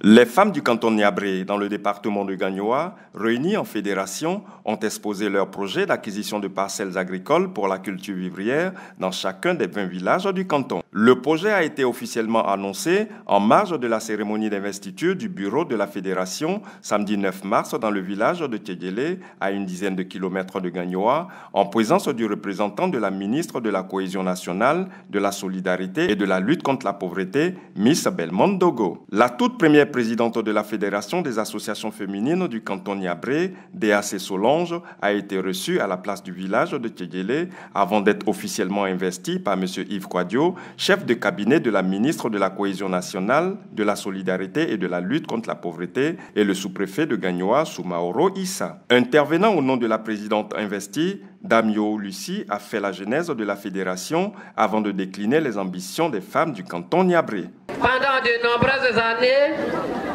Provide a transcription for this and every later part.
Les femmes du canton Niabré, dans le département de Gagnoa, réunies en fédération, ont exposé leur projet d'acquisition de parcelles agricoles pour la culture vivrière dans chacun des 20 villages du canton. Le projet a été officiellement annoncé en marge de la cérémonie d'investiture du bureau de la fédération samedi 9 mars dans le village de Tchédélé, à une dizaine de kilomètres de Gagnoa, en présence du représentant de la ministre de la Cohésion nationale, de la solidarité et de la lutte contre la pauvreté, Miss Belmonde Dogo. La toute première présidente de la Fédération des associations féminines du canton Niabré, DAC Solange, a été reçue à la place du village de Tchédélé avant d'être officiellement investie par M. Yves Quadio, chef de cabinet de la ministre de la Cohésion nationale, de la solidarité et de la lutte contre la pauvreté, et le sous-préfet de Gagnoa, Soumaoro Issa. Intervenant au nom de la présidente investie, Damio Lucie a fait la genèse de la fédération avant de décliner les ambitions des femmes du canton Niabré. Pendant de nombreuses années,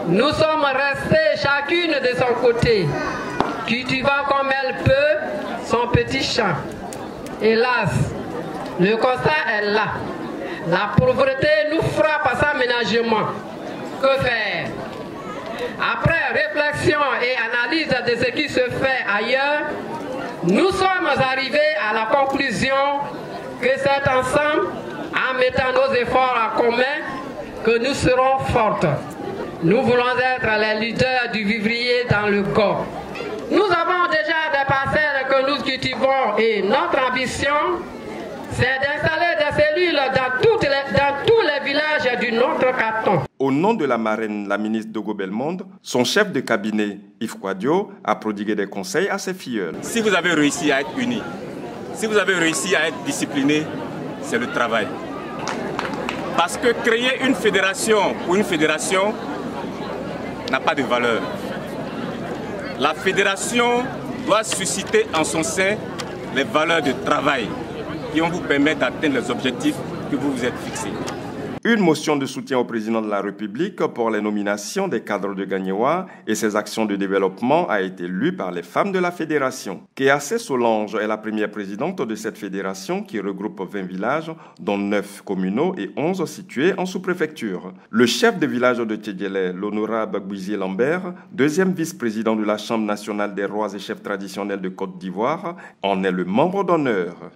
nous sommes restés chacune de son côté, cultivant comme elle peut son petit champ. Hélas, le constat est là. La pauvreté nous frappe à sa ménagement. Que faire? Après réflexion et analyse de ce qui se fait ailleurs, nous sommes arrivés à la conclusion que c'est ensemble, en mettant nos efforts en commun, que nous serons fortes. Nous voulons être les leaders du vivrier dans le corps. Nous avons déjà des parcelles que nous cultivons et notre ambition, c'est d'installer des cellules dans tous les villages du notre canton. Au nom de la marraine, la ministre Dogo Belmonde, son chef de cabinet, Yves Quadio, a prodigué des conseils à ses filleuls. Si vous avez réussi à être unis, si vous avez réussi à être disciplinés, c'est le travail. Parce que créer une fédération pour une fédération n'a pas de valeur. La fédération doit susciter en son sein les valeurs de travail qui vont vous permettre d'atteindre les objectifs que vous vous êtes fixés. Une motion de soutien au président de la République pour les nominations des cadres de Gagnoa et ses actions de développement a été lue par les femmes de la fédération. Kéassé Solange est la première présidente de cette fédération qui regroupe 20 villages, dont 9 communaux et 11 situés en sous-préfecture. Le chef de village de Tchédélé, l'honorable Bouizier Lambert, deuxième vice-président de la Chambre nationale des rois et chefs traditionnels de Côte d'Ivoire, en est le membre d'honneur.